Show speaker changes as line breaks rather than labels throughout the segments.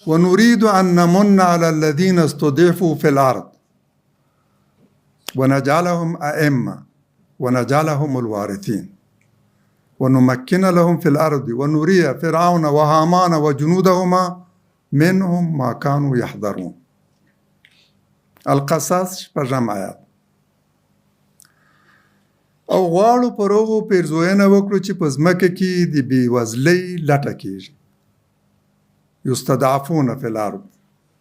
ونريد أن نمن على الذين استضعفوا في الأرض ونجعلهم أئمة ونجعلهم الوارثين ونمكن لهم في الأرض ونري فرعون وهامان وجنودهما منهم ما كانوا يحذرون. القصص شپږم آیات. او غواړو پر هغو پیرزوینه وکړو چې په ځمکه کې د بېوزلۍ لټه کېږي. یستضعفون فی الارض،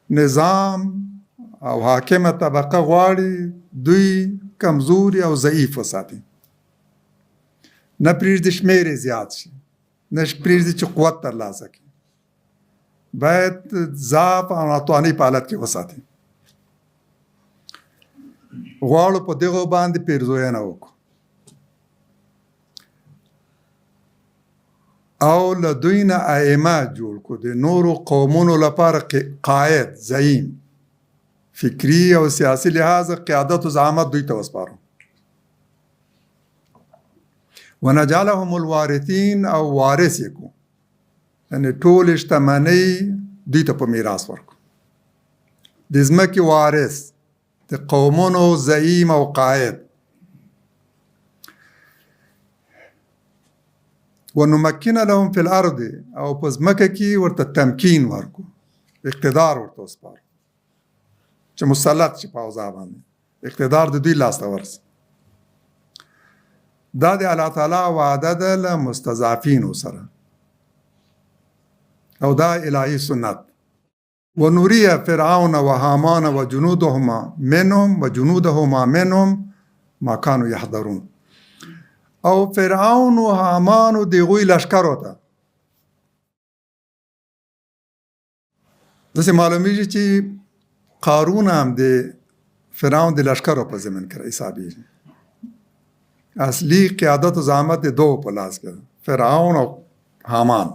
نظام او حاکمه طبقه غواړي دوی کمزوري او ضعیف وساتي، نه پرېږدي شمېر یې زیات شي، نه پرېږدي چې قوت ترلاسه کړي، باید ضعف او ناتوانۍ په حالت کې وساتي. غواړو په دغو باندې پیرزوینه وکړو او له دوی نه ائمه جوړ کړو، د نورو قومونو لپاره قائد، زعیم، فکري او سیاسي لحاظه قیادت و زعامت دوی ته وسپارو. ونجعلهم الوارثین، او وارث یې کړو، یعنې ټولې شتمنۍ دوی ته په میراث ورکړو. د ځمکې وارث، د قومونو زعیم او قائد. ونمکن لهم فی الارض، او په ځمکه کې ورته تمکین ورکړو، اقتدار ورته وسپارو چې مسلط شي په اوضاع باندې، اقتدار د دوی لاسته ورسي. دا د الله تعالی وعده ده له مستضعفینو سره، او دا الهي سنت. ونري فرعون وهامان وجنودهما منهم ما كانوا يحذرون. او فرعون و هامان و دیغوی لشکرو ته داسې معلومیږي چې قارون هم د فرعون د لشکرو په ضمن کې حسابېږي. اصلي قیادت و زعامت د دوو په لاس کې، فرعون او هامان،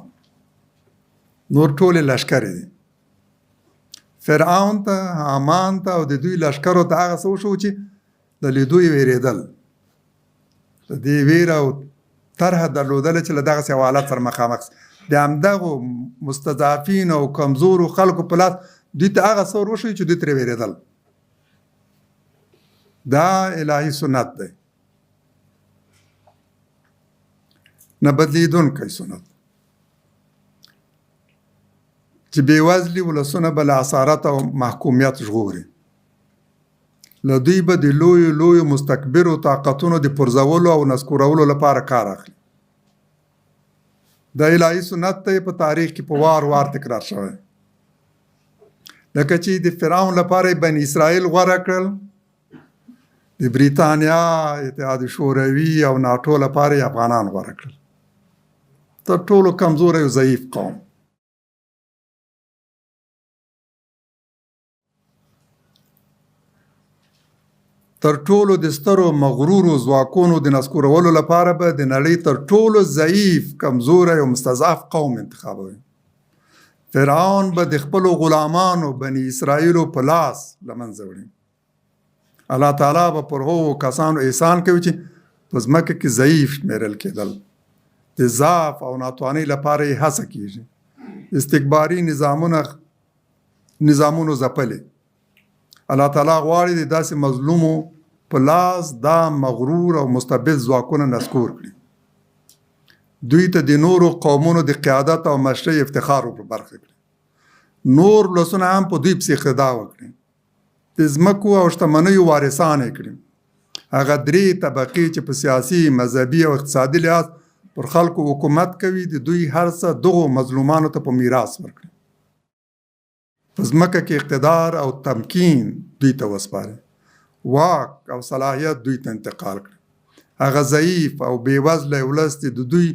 نور ټولې لشکرې دي. فرعون ته، هامان ته او د دوی لشکرو ته هغه څه وشو چې د لیدو یې وېرېدل، د دې ویره او طرحه درلودله چې له دغسې حالت سره مخامخ سي. د همدغو مستضعفین او کمزورو خلکو په لاس دوی ته هغه څه ور وښیي چې دوی ترې وېرېدل. دا الهي سنت دی، نه بدلیدونکی سنت، چې بېوزلي ولسونه به له اسارت او محکومیت ژغوري. له دوی به د لویو لویو مستکبرو طاقتونو د پرځولو او نسکورولو لپاره کار اخلي. دا الهي سنت ته په تاریخ کې په وار وار تکرار شوی. لکه چې د فرعون لپاره بني اسرائیل غوره کړل، د بریتانیا، اتحاد شوروي او ناټو لپاره افغانان غوره کړل، تر ټولو کمزوری او ضعیف قوم. تر ټولو د سترو مغرورو ځواکونو د نسکورولو لپاره به د نړۍ تر ټولو ضعیف، کمزوری او مستضعف قوم انتخابوي. فرعون به د خپلو غلامانو بني اسرائیلو په لاس له منځه وړي. الله تعالی به پر هغو کسانو احسان کوي چې په ځمکه کې ضعیف شمېرل کېدل، د ضعف او ناتوانۍ لپاره یې هڅه کېږي. استکباري نظامونو ځپلې. الله تعالی غواړي د داسې مظلومو په لاس دا مغرور او مستبد ځواکونه نسکور کړي، دوی ته د نورو قومونو د قیادت او مشرۍ افتخار ور برخه کړي، نور ولسونه هم په دوی پسې اقتدا وکړي، د ځمکو او شتمنیو وارثان یې کړي. هغه درې طبقې چې په سیاسي، مذهبي او اقتصادي لحاظ پر خلکو حکومت کوي، د دوی هر څه دغو مظلومانو ته په میراث ورکړي. په ځمکه کې اقتدار او تمکین دوی ته وسپاري، واک او صلاحیت دوی ته انتقال کړي. هغه ضعیف او بېوزله ولس د دوی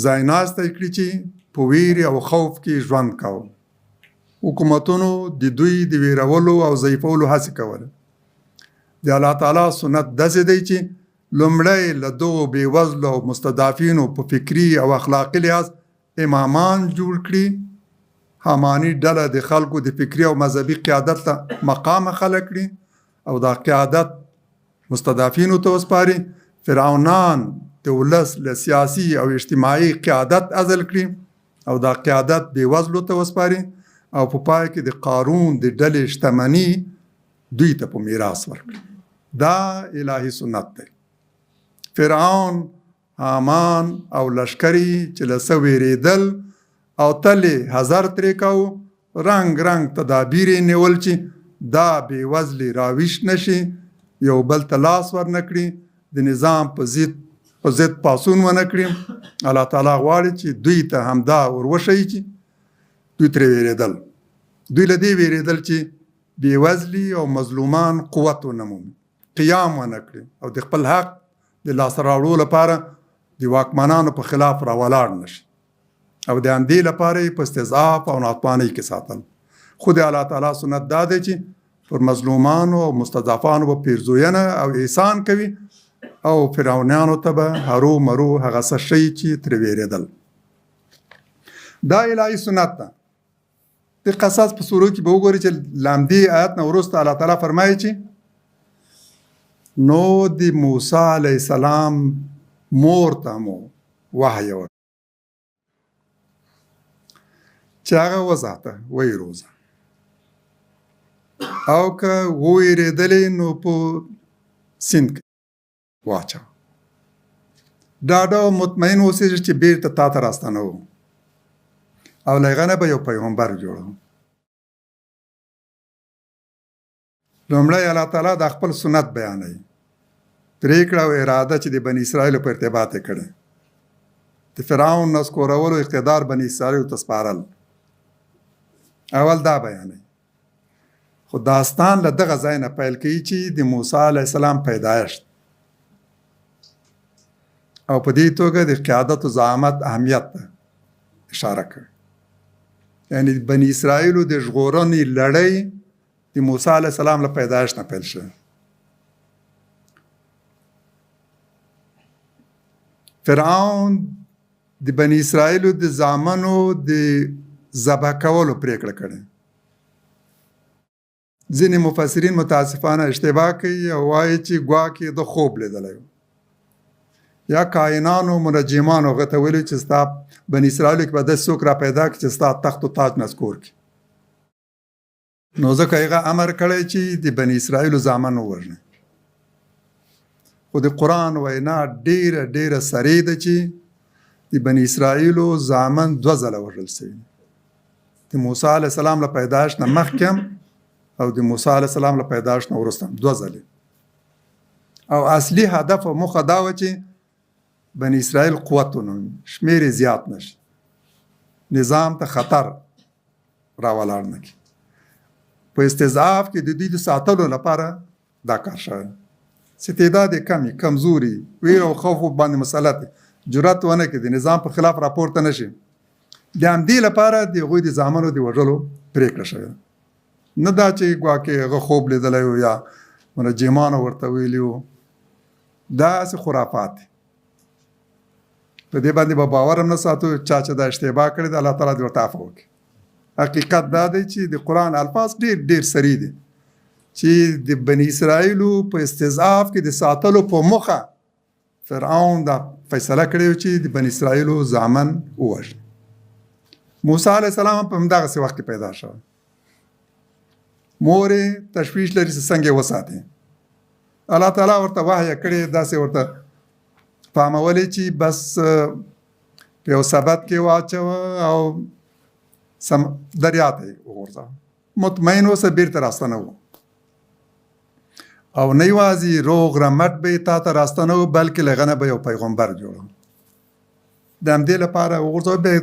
ځایناستی کړي چې په ویرې او خوف کې ژوند کوو. حکومتونو د دوی د ویرولو او ضعیفولو هڅې کولې. د الله تعالی سنت داسې دی چې لومړی له دغو بېوزلو او مستضعفینو په فکري او اخلاقي لحاظ امامان جوړ کړي. هاماني ډله د خلکو د فکري او مذهبي قیادت ته مقامه خلک کړي او دا قیادت مستضعفینو ته وسپاري. فرعونان د ولس له سیاسي او اجتماعي قیادت عزل کړي او دا قیادت بېوزلو ته وسپاري. او په پای کې د قارون د ډلې شتمني دوی ته په میراث ورکړه. دا الهي سنت دی. فرعون، حامان او لشکري چې له څه وېرېدل او تلې حذر ترې کو، رنګ رنګ تدابیر یې نیول چې دا بې وزلي راویش نشي، یو بل ته لاس ورنکړي، د نظام په ضد پاسون ونه کړي. الله تعالی غواړي چې دوی ته همدا وروښیي چې دوی ترې وېرېدل. دوی له دې وېرېدل چې بې وزلي او مظلومان قوت ونه مومي، قیام ونه کړي او د خپل حق د لاسته راوړلو لپاره د واکمنانو په خلاف راولاړ نشي، او د همدې لپاره یې په استضعاف او ناتوانۍ کې ساتل. خو د الله تعالی سنت دا دی چې پر مظلومانو او مستضعفانو به پیرزوینه او احسان کوي، او فرعونیانو ته به هرو مرو هغه څه شی چې ترې وېرېدل. دا الهي سنت ده. د قصص په سورو کې به وګورئ چې لامدې آیت نه وروسته الله تعالی فرمایي چې نو د موسی علیه السلام مور ته مو وحی ورکړ چې هغه وساته ویې روزه، او که وویرېدلې نو په سیند کې واچوه. ډاډه او مطمئن اوسېږه چې بیرته تا ته راستنوو، او له هغه نه به یو پیغمبر جوړوو. لومړی الله تعالی د خپل سنت بیانوي، پرېکړه او اراده چې د بني اسرائیلو په ارتباط یې کړې. د فرعون نسکورولو اقتدار بني اسرائیلو ته سپارل، اول دا بیانوي. خو داستان له دغه ځای نه پیل کوي چې د موسی علیه السلام پیدایشت، او په دې توګه د قیادت و زعامت اهمیت ته اشاره کوي. یعنی بني اسرائیلو د ژغورنې لړۍ د موسی علیه السلام له پیدایشت نه پیل شوه. فرعون د بني اسرائیلو د زامنو د ذبح کولو پرېکړه کړې. ځینې مفسرین متاسفانه اشتباه کوي او وایي چې ګواکې د خوب لیدلی و، یا کاینانو منجمانو هغه ته ویلي چې ستا بني اسرائیلو کې به داسې څوک را پیدا کړي چې ستا تخت و تاج نسکور کړي. نو ځکه هغه امر کړی چې د بني اسرائیلو زامن ووژني. خو د قرآن وینا ډیره ډیره سریع ده چې د بني اسرائیلو زامن 2 ځله وژل شوي، د موسی علیه السلام له پیدایشت نه مخکې او د موسی علیه السلام له پیدایشت نه وروسته 2 ځلې. او اصلي هدف او موخه دا و چې بني اسرائیل قوت ونومي، شمیر زیات نشي، نظام ته خطر راولاړ نه کړي. په استضعاف کې د دوی د ساتلو لپاره دا کار شوی. استعداد یې کمی، کمزوري، ویر او خوف باندې مسلط، جرأت ونه کړي د نظام په خلاف راپورته نشي. د همدې لپاره د هغوی د زامنو د وژلو پرېکړه شوې. نه دا چې ګواکې هغه خوب لیدلی و یا منجمانو ورته ویلي و، داسې خرافات دي. په دې باندې به باور هم نه ساتو. چا چې دا اشتباه کړی دی الله تعالی دې ورته عفو وکړي. حقیقت دا دی چې د قرآن الفاظ ډېر ډېر سریع دي چې د بني اسرائیلو په استضعاف کې د ساتلو په موخه فرعون دا فیصله کړې چې د بني اسرائیلو زامن ووژني. موسی علیه السلام په همدغسې وخت کې پیدا شو. مور یې تشویش لري چې څنګه یې وساتي. الله تعالی ورته وحی کړی، داسې ورته فهمولی چې بس په یو سبد کې واچوه او دریا ته یې وغورځوه، مطمئن اوسه بیرته راستنوو. او نه یوازې روغ رمټ به یې تا ته راستنوو بلکې له هغه نه به یو پیغمبر جوړو. د همدې لپاره وغورځوه. بیا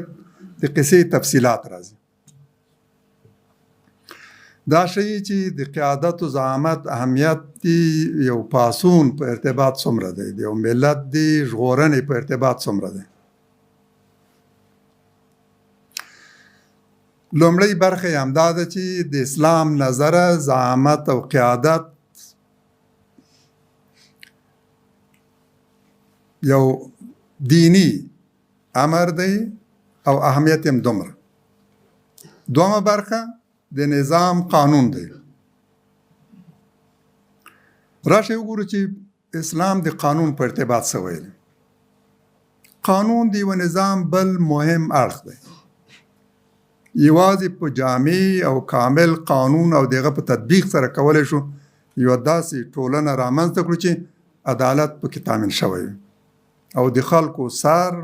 د قصې تفصیلات راځي. دا شی چې د قیادت و زعامت اهمیت دی، یو پاسون په ارتباط څومره دی، د یو ملت دی ژغورنې په ارتباط څومره دی. لومړی برخه یې همدا ده چې د اسلام نظره زعامت او قیادت یو دینی امر دی او اهمیت هم دومره. دومه برخه د نظام قانون دی. راشه وګورو چې اسلام د قانون په ارتباط څه ویلي. قانون د یو نظام بل مهم اړخ دی. یوازې په جامع او کامل قانون او دغه په تطبیق سره کولی شو یوه داسې ټولنه رامنځته کړو چې عدالت پکې تامین شوی او د خلکو سر